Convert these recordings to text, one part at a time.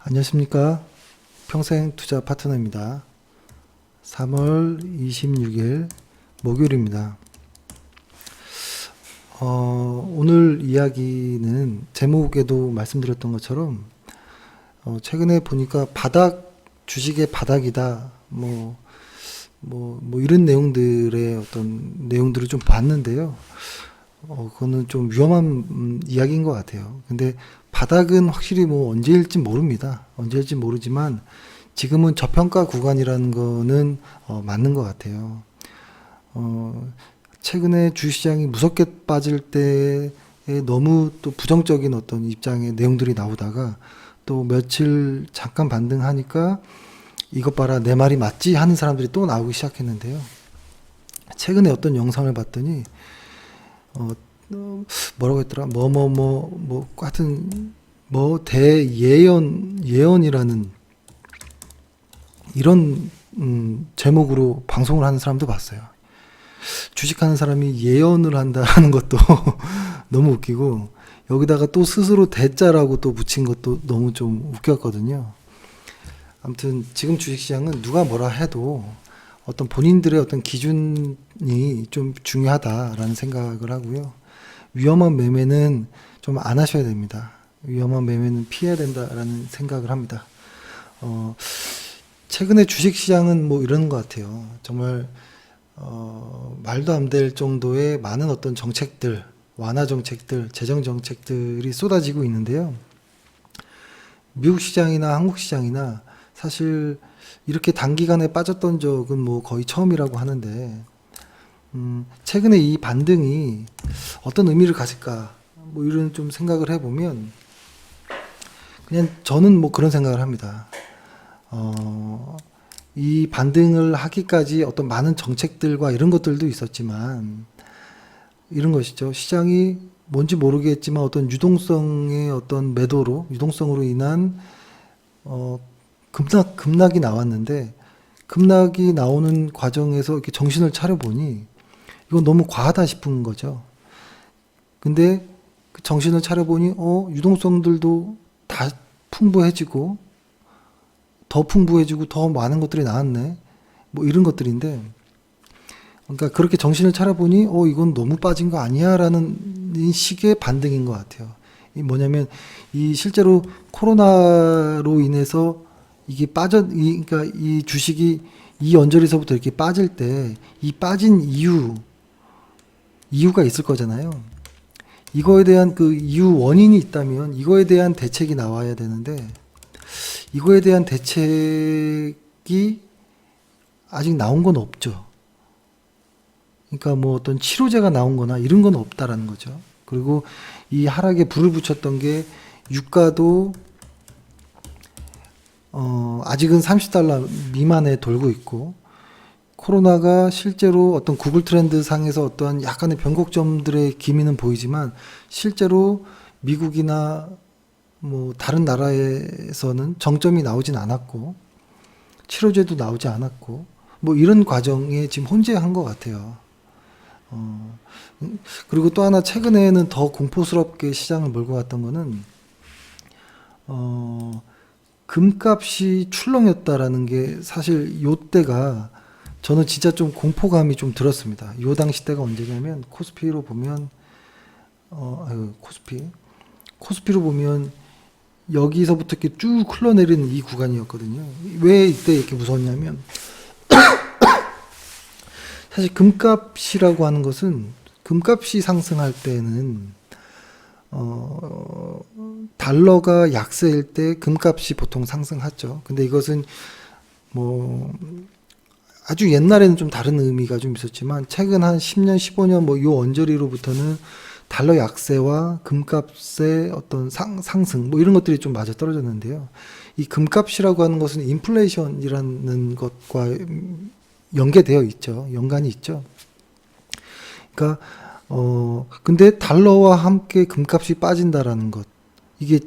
안녕하십니까. 평생투자 파트너입니다. 3월 26일 목요일입니다. 오늘 이야기는 제목에도 말씀드렸던 것처럼 최근에 보니까 주식의 바닥이다 이런 내용들의 어떤 내용들을 좀 봤는데요. 그거는 좀 위험한 이야기인 것 같아요. 근데 바닥은 확실히 언제일지 모릅니다. 언제일지 모르지만 지금은 저평가 구간이라는 거는 맞는 것 같아요. 최근에 주식시장이 무섭게 빠질 때에 너무 또 부정적인 어떤 입장의 내용들이 나오다가 또 며칠 잠깐 반등하니까 이것 봐라 내 말이 맞지 하는 사람들이 또 나오기 시작했는데요. 최근에 어떤 영상을 봤더니 뭐라고 했더라? 하여튼 예언이라는 이런 제목으로 방송을 하는 사람도 봤어요. 주식하는 사람이 예언을 한다는 것도 너무 웃기고, 여기다가 또 스스로 대자라고 또 붙인 것도 너무 좀 웃겼거든요. 아무튼 지금 주식시장은 누가 뭐라 해도 어떤 본인들의 어떤 기준이 좀 중요하다라는 생각을 하고요. 위험한 매매는 좀 안 하셔야 됩니다. 위험한 매매는 피해야 된다라는 생각을 합니다. 최근에 주식시장은 이런 것 같아요. 정말 말도 안 될 정도의 많은 어떤 정책들, 완화 정책들, 재정 정책들이 쏟아지고 있는데요. 미국 시장이나 한국 시장이나 사실 이렇게 단기간에 빠졌던 적은 거의 처음이라고 하는데, 최근에 이 반등이 어떤 의미를 가질까 이런 좀 생각을 해보면, 그냥 저는 그런 생각을 합니다. 이 반등을 하기까지 어떤 많은 정책들과 이런 것들도 있었지만, 이런 것이죠. 시장이 뭔지 모르겠지만 어떤 유동성의 어떤 유동성으로 인한 급락이 나왔는데, 급락이 나오는 과정에서 이렇게 정신을 차려보니 이건 너무 과하다 싶은 거죠. 근데 그 정신을 차려보니 유동성들도 다 풍부해지고 더 많은 것들이 나왔네. 이런 것들인데, 그러니까 그렇게 정신을 차려보니 이건 너무 빠진 거 아니야 라는 식의 반등인 것 같아요. 이 뭐냐면 실제로 코로나로 인해서 이게 그러니까 이 주식이 이 언저리서부터 이렇게 빠질 때 이 빠진 이유가 있을 거잖아요. 이거에 대한 그 이유 원인이 있다면 이거에 대한 대책이 나와야 되는데, 이거에 대한 대책이 아직 나온 건 없죠. 그러니까 어떤 치료제가 나온 거나 이런 건 없다라는 거죠. 그리고 이 하락에 불을 붙였던 게 유가도 아직은 $30 미만에 돌고 있고, 코로나가 실제로 어떤 구글 트렌드 상에서 어떤 약간의 변곡점들의 기미는 보이지만 실제로 미국이나 다른 나라에서는 정점이 나오진 않았고 치료제도 나오지 않았고 이런 과정에 지금 혼재한 것 같아요. 그리고 또 하나 최근에는 더 공포스럽게 시장을 몰고 갔던 거는 금값이 출렁였다라는 게, 사실 요때가 저는 진짜 좀 공포감이 좀 들었습니다. 요 당시 때가 언제냐면 코스피로 보면 코스피로 보면 여기서부터 이렇게 쭉 흘러내리는 이 구간이었거든요. 왜 이때 이렇게 무서웠냐면 사실 금값이라고 하는 것은, 금값이 상승할 때는 달러가 약세일 때 금값이 보통 상승하죠. 근데 이것은 아주 옛날에는 좀 다른 의미가 좀 있었지만 최근 한 10년, 15년 요 언저리로부터는 달러 약세와 금값의 어떤 상승 이런 것들이 좀 맞아 떨어졌는데요. 이 금값이라고 하는 것은 인플레이션이라는 것과 연계되어 있죠. 연관이 있죠. 그러니까 근데 달러와 함께 금값이 빠진다라는 것, 이게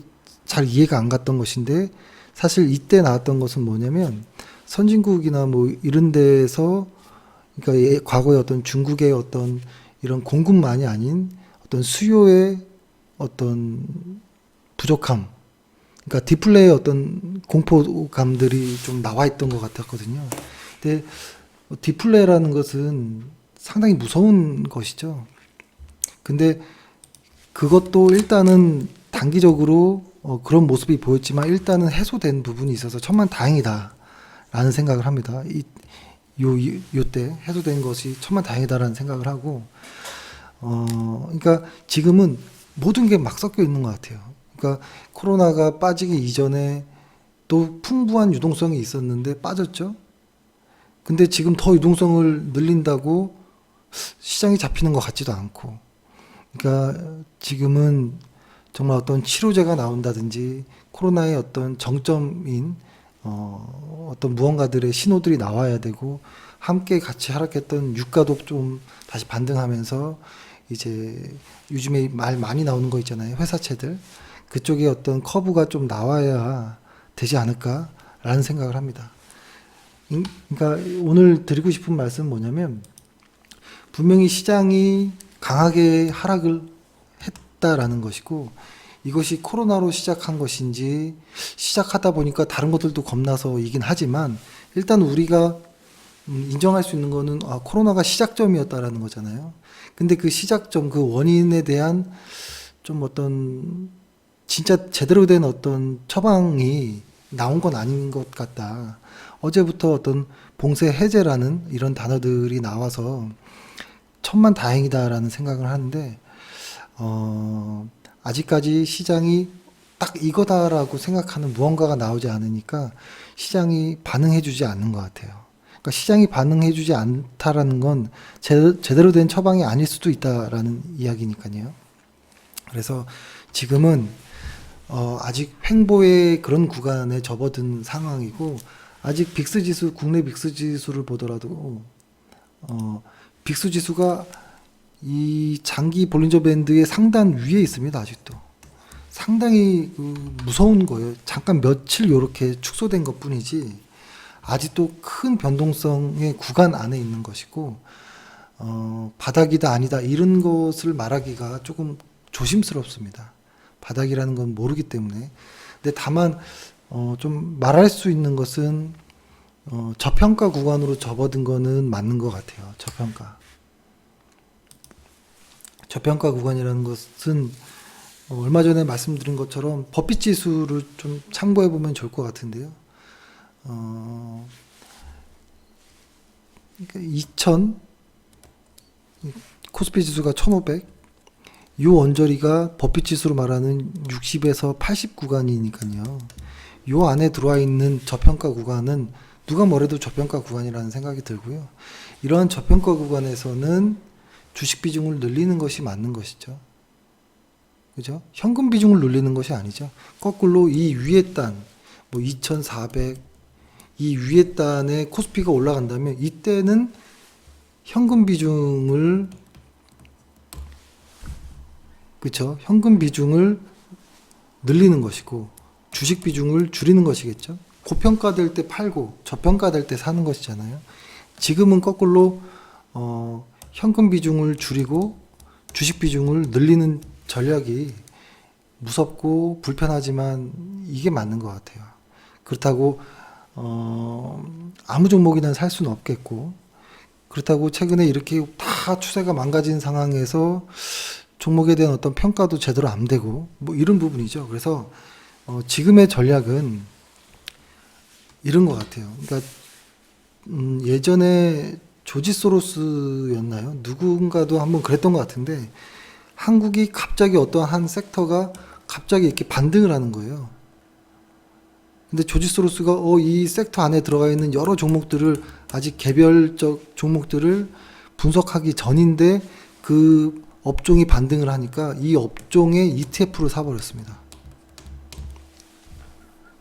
잘 이해가 안 갔던 것인데, 사실 이때 나왔던 것은 뭐냐면 선진국이나 이런 데서, 그러니까 과거에 어떤 중국의 어떤 이런 공급만이 아닌 어떤 수요의 어떤 부족함, 그러니까 디플레의 어떤 공포감들이 좀 나와 있던 것 같았거든요. 근데 디플레라는 것은 상당히 무서운 것이죠. 근데 그것도 일단은 단기적으로 그런 모습이 보였지만 일단은 해소된 부분이 있어서 천만다행이다라는 생각을 합니다. 요때 해소된 것이 천만다행이다라는 생각을 하고 그러니까 지금은 모든 게 막 섞여 있는 것 같아요. 그러니까 코로나가 빠지기 이전에 또 풍부한 유동성이 있었는데 빠졌죠. 근데 지금 더 유동성을 늘린다고 시장이 잡히는 것 같지도 않고, 그러니까 지금은 정말 어떤 치료제가 나온다든지 코로나의 어떤 정점인 어떤 무언가들의 신호들이 나와야 되고, 함께 같이 하락했던 유가도 좀 다시 반등하면서 이제 요즘에 말 많이 나오는 거 있잖아요. 회사채들. 그쪽에 어떤 커브가 좀 나와야 되지 않을까라는 생각을 합니다. 그러니까 오늘 드리고 싶은 말씀은 뭐냐면, 분명히 시장이 강하게 하락을 했다라는 것이고, 이것이 코로나로 시작한 것인지 시작하다 보니까 다른 것들도 겁나서이긴 하지만, 일단 우리가 인정할 수 있는 거는 코로나가 시작점이었다라는 거잖아요. 근데 그 시작점, 그 원인에 대한 좀 어떤 진짜 제대로 된 어떤 처방이 나온 건 아닌 것 같다. 어제부터 어떤 봉쇄 해제라는 이런 단어들이 나와서 천만다행이다라는 생각을 하는데, 아직까지 시장이 딱 이거다라고 생각하는 무언가가 나오지 않으니까 시장이 반응해주지 않는 것 같아요. 그러니까 시장이 반응해주지 않다라는 건 제대로 된 처방이 아닐 수도 있다라는 이야기니까요. 그래서 지금은 아직 횡보의 그런 구간에 접어든 상황이고, 아직 빅스 지수, 국내 빅스 지수를 보더라도 빅스 지수가 이 장기 볼린저 밴드의 상단 위에 있습니다. 아직도 상당히 무서운 거예요. 잠깐 며칠 이렇게 축소된 것 뿐이지 아직도 큰 변동성의 구간 안에 있는 것이고, 바닥이다 아니다 이런 것을 말하기가 조금 조심스럽습니다. 바닥이라는 건 모르기 때문에. 근데 다만 좀 말할 수 있는 것은 저평가 구간으로 접어든 거는 맞는 것 같아요. 저평가 구간이라는 것은 얼마 전에 말씀드린 것처럼 버핏 지수를 좀 참고해 보면 좋을 것 같은데요. 2000 코스피 지수가 1500, 요 언저리가 버핏 지수로 말하는 60에서 80 구간이니까요. 요 안에 들어와 있는 저평가 구간은 누가 뭐래도 저평가 구간이라는 생각이 들고요. 이러한 저평가 구간에서는 주식 비중을 늘리는 것이 맞는 것이죠. 그죠? 현금 비중을 늘리는 것이 아니죠. 거꾸로 이 위에 단, 뭐 2400, 이 위에 단에 코스피가 올라간다면 이때는 현금 비중을, 그쵸? 현금 비중을 늘리는 것이고 주식 비중을 줄이는 것이겠죠. 고평가될 때 팔고 저평가될 때 사는 것이잖아요. 지금은 거꾸로 현금 비중을 줄이고 주식 비중을 늘리는 전략이 무섭고 불편하지만 이게 맞는 것 같아요. 그렇다고 아무 종목이나 살 수는 없겠고, 그렇다고 최근에 이렇게 다 추세가 망가진 상황에서 종목에 대한 어떤 평가도 제대로 안 되고 뭐 이런 부분이죠. 그래서 지금의 전략은 이런 것 같아요. 그러니까 예전에 조지 소로스였나요? 누군가도 한번 그랬던 것 같은데, 한국이 갑자기 어떤 한 섹터가 갑자기 이렇게 반등을 하는 거예요. 근데 조지 소로스가 이 섹터 안에 들어가 있는 여러 종목들을, 아직 개별적 종목들을 분석하기 전인데 그 업종이 반등을 하니까 이 업종의 ETF를 사버렸습니다.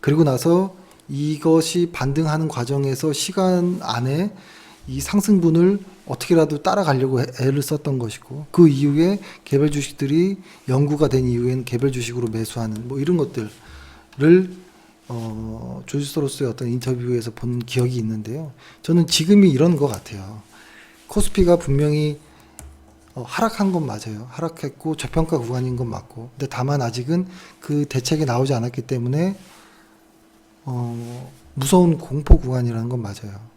그리고 나서 이것이 반등하는 과정에서 시간 안에 이 상승분을 어떻게라도 따라가려고 애를 썼던 것이고, 그 이후에 개별 주식들이 연구가 된 이후엔 개별 주식으로 매수하는 뭐 이런 것들을 조지 소로스의 어떤 인터뷰에서 본 기억이 있는데요. 저는 지금이 이런 것 같아요. 코스피가 분명히 하락한 건 맞아요. 하락했고 저평가 구간인 건 맞고, 근데 다만 아직은 그 대책이 나오지 않았기 때문에 무서운 공포 구간이라는 건 맞아요.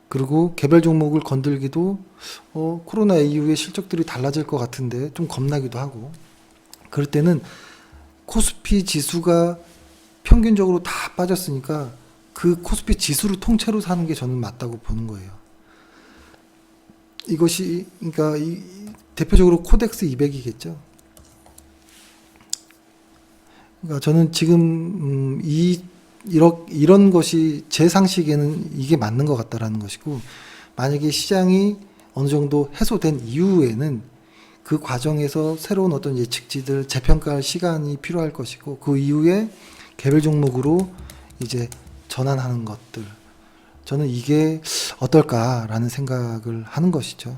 그리고 개별 종목을 건들기도 코로나 이후에 실적들이 달라질 것 같은데 좀 겁나기도 하고, 그럴 때는 코스피 지수가 평균적으로 다 빠졌으니까 그 코스피 지수를 통째로 사는 게 저는 맞다고 보는 거예요. 이것이 그러니까 대표적으로 코덱스 200이겠죠. 그러니까 저는 지금 이런 것이 제 상식에는 이게 맞는 것 같다라는 것이고, 만약에 시장이 어느 정도 해소된 이후에는 그 과정에서 새로운 어떤 예측치들 재평가할 시간이 필요할 것이고, 그 이후에 개별 종목으로 이제 전환하는 것들, 저는 이게 어떨까라는 생각을 하는 것이죠.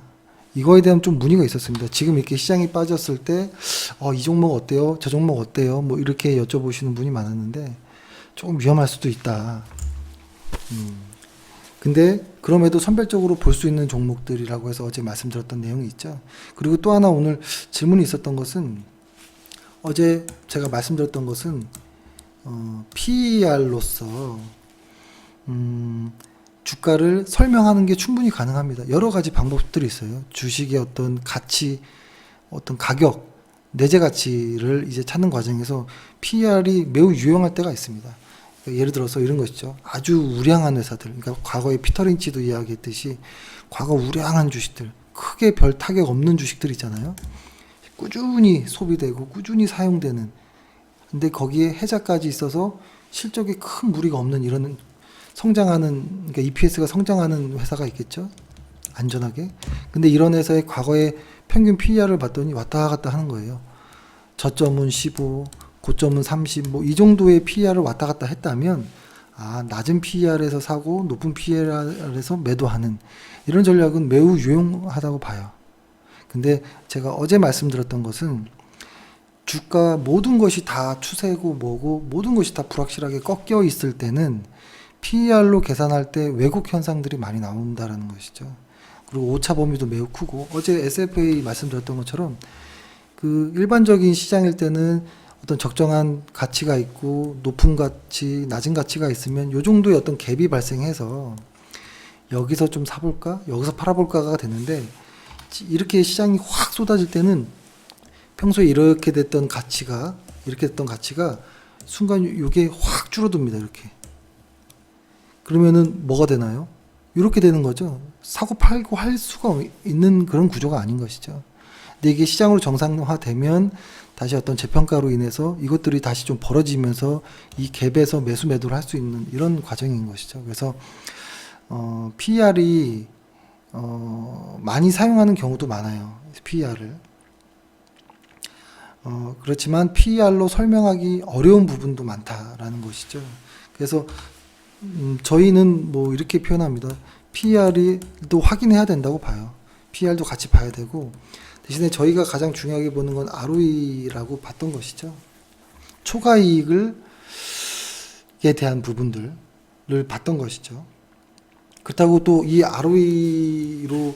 이거에 대한 좀 문의가 있었습니다. 지금 이렇게 시장이 빠졌을 때, 이 종목 어때요? 저 종목 어때요? 뭐 이렇게 여쭤보시는 분이 많았는데, 조금 위험할 수도 있다. 근데 그럼에도 선별적으로 볼 수 있는 종목들이라고 해서 어제 말씀드렸던 내용이 있죠. 그리고 또 하나 오늘 질문이 있었던 것은, 어제 제가 말씀드렸던 것은 PER로서 주가를 설명하는 게 충분히 가능합니다. 여러 가지 방법들이 있어요. 주식의 어떤 가치, 어떤 가격, 내재 가치를 이제 찾는 과정에서 PER이 매우 유용할 때가 있습니다. 예를 들어서 이런 것이죠. 아주 우량한 회사들, 그러니까 과거에 피터 린치도 이야기했듯이 과거 우량한 주식들, 크게 별 타격 없는 주식들 있잖아요. 꾸준히 소비되고 꾸준히 사용되는, 근데 거기에 해자까지 있어서 실적에 큰 무리가 없는 이런 성장하는, 그러니까 EPS가 성장하는 회사가 있겠죠. 안전하게. 근데 이런 회사의 과거에 평균 PER을 봤더니 왔다 갔다 하는 거예요. 저점은 15, 고점은 30, 뭐 이 정도의 PER을 왔다 갔다 했다면, 낮은 PER에서 사고 높은 PER에서 매도하는 이런 전략은 매우 유용하다고 봐요. 근데 제가 어제 말씀드렸던 것은, 주가 모든 것이 다 추세고 뭐고 모든 것이 다 불확실하게 꺾여 있을 때는 PER로 계산할 때 왜곡 현상들이 많이 나온다라는 것이죠. 그리고 오차 범위도 매우 크고, 어제 SFA 말씀드렸던 것처럼 그 일반적인 시장일 때는 어떤 적정한 가치가 있고 높은 가치, 낮은 가치가 있으면 요 정도의 어떤 갭이 발생해서 여기서 좀 사볼까? 여기서 팔아볼까가 되는데, 이렇게 시장이 확 쏟아질 때는 평소에 이렇게 됐던 가치가 순간 이게 확 줄어듭니다. 이렇게. 그러면은 뭐가 되나요? 이렇게 되는 거죠. 사고 팔고 할 수가 있는 그런 구조가 아닌 것이죠. 근데 이게 시장으로 정상화되면 다시 어떤 재평가로 인해서 이것들이 다시 좀 벌어지면서 이 갭에서 매수 매도를 할 수 있는 이런 과정인 것이죠. 그래서 PER이 많이 사용하는 경우도 많아요. PER을. 그렇지만 PER로 설명하기 어려운 부분도 많다라는 것이죠. 그래서 저희는 뭐 이렇게 표현합니다. PER도 확인해야 된다고 봐요. PER도 같이 봐야 되고, 대신에 저희가 가장 중요하게 보는 건 ROE라고 봤던 것이죠. 초과이익에 대한 부분들을 봤던 것이죠. 그렇다고 또 이 ROE로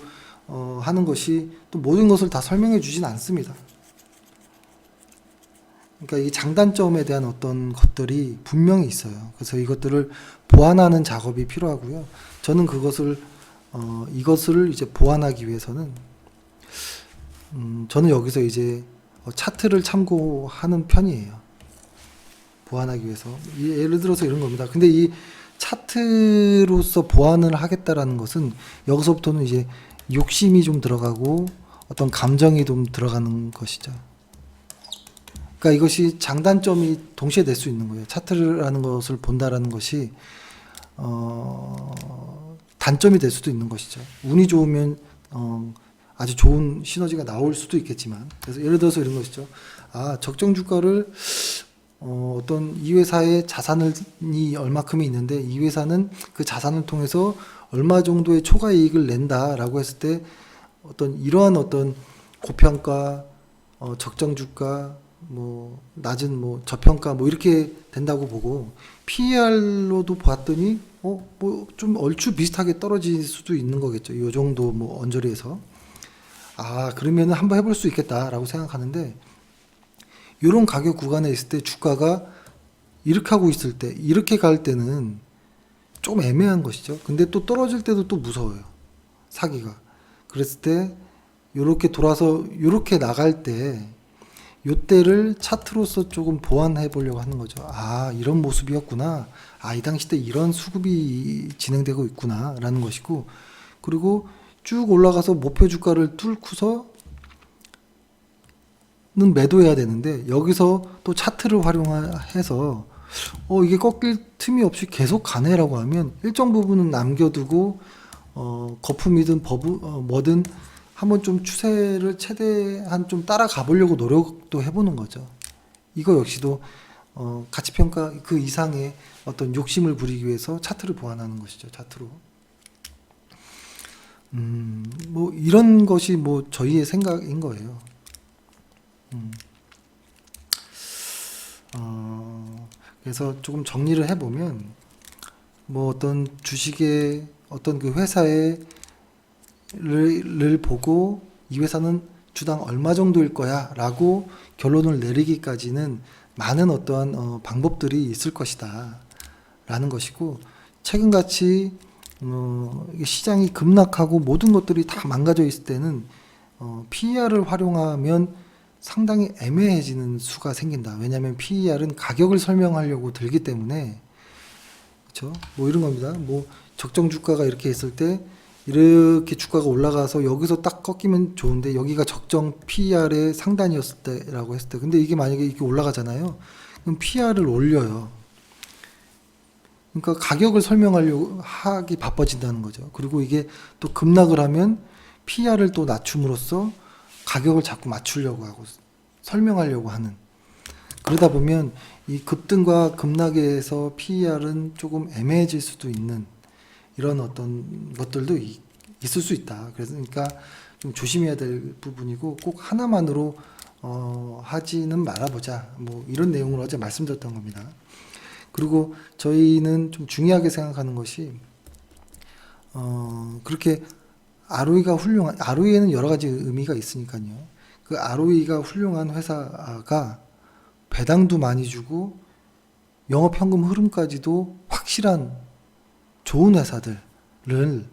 하는 것이 또 모든 것을 다 설명해 주진 않습니다. 그러니까 이 장단점에 대한 어떤 것들이 분명히 있어요. 그래서 이것들을 보완하는 작업이 필요하고요. 저는 이것을 이제 보완하기 위해서는 저는 여기서 이제 차트를 참고하는 편이에요. 보완하기 위해서. 예를 들어서 이런 겁니다. 근데 이 차트로서 보완을 하겠다라는 것은 여기서부터는 이제 욕심이 좀 들어가고 어떤 감정이 좀 들어가는 것이죠. 그러니까 이것이 장단점이 동시에 될 수 있는 거예요. 차트라는 것을 본다라는 것이 단점이 될 수도 있는 것이죠. 운이 좋으면 아주 좋은 시너지가 나올 수도 있겠지만, 그래서 예를 들어서 이런 것이죠. 적정 주가를 어떤 이 회사의 자산이 얼마큼이 있는데 이 회사는 그 자산을 통해서 얼마 정도의 초과 이익을 낸다라고 했을 때 이러한 어떤 고평가, 적정 주가, 뭐 낮은 뭐 저평가 뭐 이렇게 된다고 보고, PER로도 봤더니 뭐 좀 얼추 비슷하게 떨어질 수도 있는 거겠죠. 이 정도 뭐 언저리에서. 그러면은 한번 해볼 수 있겠다라고 생각하는데, 이런 가격 구간에 있을 때 주가가 이렇게 하고 있을 때, 이렇게 갈 때는 좀 애매한 것이죠. 근데 또 떨어질 때도 또 무서워요. 사기가. 그랬을 때 요렇게 돌아서 요렇게 나갈 때 요때를 차트로서 조금 보완해 보려고 하는 거죠. 아, 이런 모습이었구나. 아, 이 당시 때 이런 수급이 진행되고 있구나 라는 것이고, 그리고 쭉 올라가서 목표 주가를 뚫고서는 매도해야 되는데, 여기서 또 차트를 활용해서 이게 꺾일 틈이 없이 계속 가네라고 하면 일정 부분은 남겨두고 거품이든 뭐든 한번 좀 추세를 최대한 좀 따라가 보려고 노력도 해보는 거죠. 이거 역시도 가치평가 그 이상의 어떤 욕심을 부리기 위해서 차트를 보완하는 것이죠. 차트로. 뭐 이런 것이 뭐 저희의 생각인 거예요. 그래서 조금 정리를 해보면 뭐 어떤 주식의 어떤 그 회사의 를 보고 이 회사는 주당 얼마 정도일 거야 라고 결론을 내리기까지는 많은 어떠한 방법들이 있을 것이다 라는 것이고, 최근같이 시장이 급락하고 모든 것들이 다 망가져 있을 때는 PER을 활용하면 상당히 애매해지는 수가 생긴다. 왜냐하면 PER은 가격을 설명하려고 들기 때문에, 그렇죠? 뭐 이런 겁니다. 뭐 적정 주가가 이렇게 있을 때 이렇게 주가가 올라가서 여기서 딱 꺾이면 좋은데 여기가 적정 PER의 상단이었을 때라고 했을 때, 근데 이게 만약에 이렇게 올라가잖아요. 그럼 PER을 올려요. 그러니까 가격을 설명하려고 하기 바빠진다는 거죠. 그리고 이게 또 급락을 하면 PER을 또 낮춤으로써 가격을 자꾸 맞추려고 하고 설명하려고 하는, 그러다 보면 이 급등과 급락에서 PER은 조금 애매해질 수도 있는 이런 어떤 것들도 있을 수 있다. 그러니까 좀 조심해야 될 부분이고, 꼭 하나만으로 하지는 말아보자. 뭐 이런 내용을 어제 말씀드렸던 겁니다. 그리고 저희는 좀 중요하게 생각하는 것이 그렇게 ROE가 훌륭한, ROE에는 여러 가지 의미가 있으니까요. 그 ROE가 훌륭한 회사가 배당도 많이 주고 영업 현금 흐름까지도 확실한 좋은 회사들을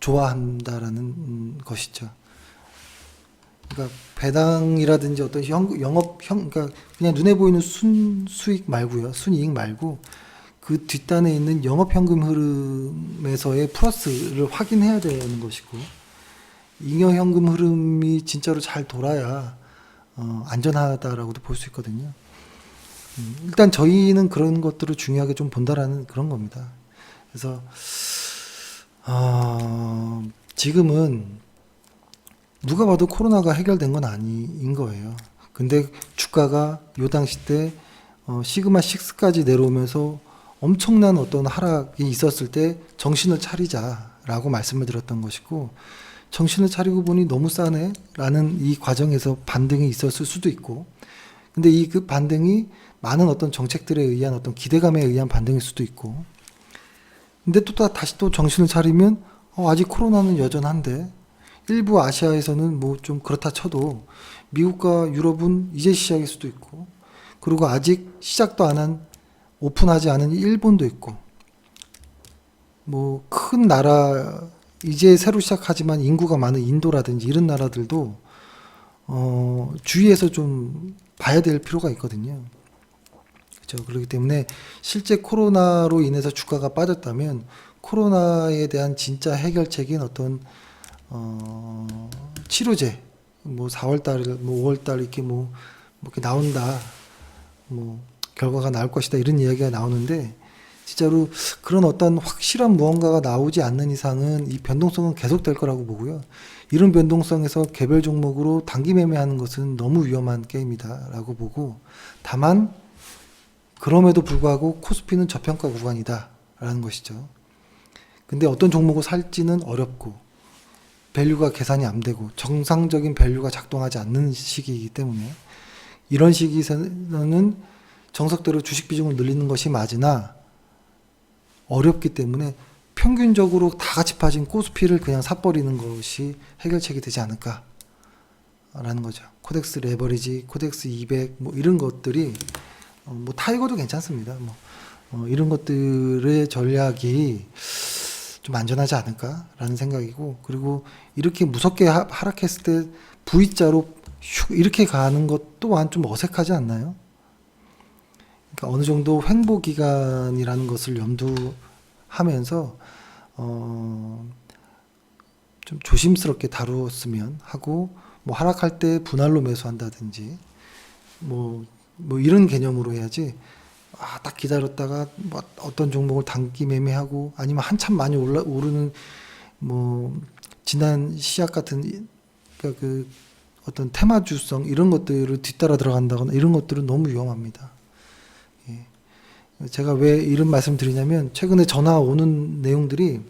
좋아한다라는 것이죠. 그러니까 배당이라든지 어떤 그러니까 그냥 눈에 보이는 순수익 말고요, 순이익 말고 그 뒷단에 있는 영업 현금 흐름에서의 플러스를 확인해야 되는 것이고, 잉여 현금 흐름이 진짜로 잘 돌아야 안전하다라고도 볼 수 있거든요. 일단 저희는 그런 것들을 중요하게 좀 본다라는 그런 겁니다. 그래서 지금은 누가 봐도 코로나가 해결된 건 아닌 거예요. 근데 주가가 요 당시 때 시그마 6까지 내려오면서 엄청난 어떤 하락이 있었을 때 정신을 차리자라고 말씀을 드렸던 것이고, 정신을 차리고 보니 너무 싸네 라는 이 과정에서 반등이 있었을 수도 있고, 근데 이 그 반등이 많은 어떤 정책들에 의한 어떤 기대감에 의한 반등일 수도 있고, 근데 또 다시 또 정신을 차리면 아직 코로나는 여전한데, 일부 아시아에서는 뭐 좀 그렇다 쳐도 미국과 유럽은 이제 시작일 수도 있고, 그리고 아직 시작도 안 한, 오픈하지 않은 일본도 있고, 뭐 큰 나라 이제 새로 시작하지만 인구가 많은 인도라든지 이런 나라들도 주의해서 좀 봐야 될 필요가 있거든요. 그렇죠. 그렇기 때문에 실제 코로나로 인해서 주가가 빠졌다면 코로나에 대한 진짜 해결책인 어떤 치료제, 뭐 4월달, 뭐 5월달 이렇게 뭐 이렇게 나온다, 뭐 결과가 나올 것이다 이런 이야기가 나오는데, 진짜로 그런 어떤 확실한 무언가가 나오지 않는 이상은 이 변동성은 계속될 거라고 보고요. 이런 변동성에서 개별 종목으로 단기 매매하는 것은 너무 위험한 게임이다라고 보고, 다만 그럼에도 불구하고 코스피는 저평가 구간이다라는 것이죠. 근데 어떤 종목을 살지는 어렵고 밸류가 계산이 안 되고 정상적인 밸류가 작동하지 않는 시기이기 때문에, 이런 시기에서는 정석대로 주식 비중을 늘리는 것이 맞으나 어렵기 때문에 평균적으로 다 같이 빠진 코스피를 그냥 사버리는 것이 해결책이 되지 않을까라는 거죠. 코덱스 레버리지, 코덱스 200 뭐 이런 것들이 뭐 타이거도 괜찮습니다. 이런 것들의 전략이 좀 안전하지 않을까라는 생각이고, 그리고 이렇게 무섭게 하락했을 때 V자로 슉 이렇게 가는 것 또한 좀 어색하지 않나요? 그러니까 어느 정도 횡보 기간이라는 것을 염두하면서 좀 조심스럽게 다루었으면 하고, 뭐 하락할 때 분할로 매수한다든지 뭐 이런 개념으로 해야지, 딱 기다렸다가 뭐 어떤 종목을 단기 매매하고, 아니면 한참 많이 오르는 뭐 지난 시약 같은, 그러니까 그 어떤 테마주성 이런 것들을 뒤따라 들어간다거나 이런 것들은 너무 위험합니다. 예. 제가 왜 이런 말씀 드리냐면, 최근에 전화 오는 내용들이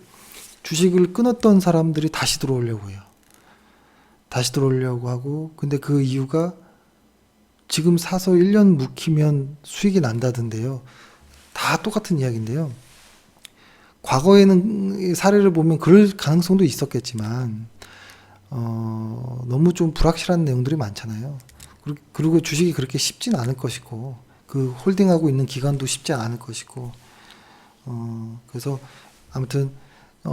주식을 끊었던 사람들이 다시 들어오려고 해요. 다시 들어오려고 하고, 근데 그 이유가 지금 사서 1년 묵히면 수익이 난다던데요. 다 똑같은 이야기인데요. 과거에는 사례를 보면 그럴 가능성도 있었겠지만, 너무 좀 불확실한 내용들이 많잖아요. 그리고 주식이 그렇게 쉽진 않을 것이고, 그 홀딩하고 있는 기간도 쉽지 않을 것이고, 그래서 아무튼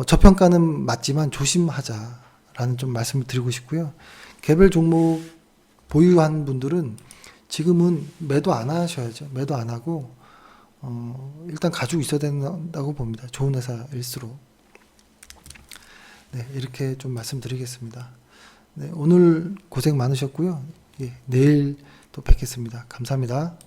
저평가는 맞지만 조심하자라는 좀 말씀을 드리고 싶고요. 개별 종목 보유한 분들은 지금은 매도 안 하셔야죠. 매도 안 하고 일단 가지고 있어야 된다고 봅니다. 좋은 회사일수록. 네, 이렇게 좀 말씀드리겠습니다. 네, 오늘 고생 많으셨고요. 예, 내일 또 뵙겠습니다. 감사합니다.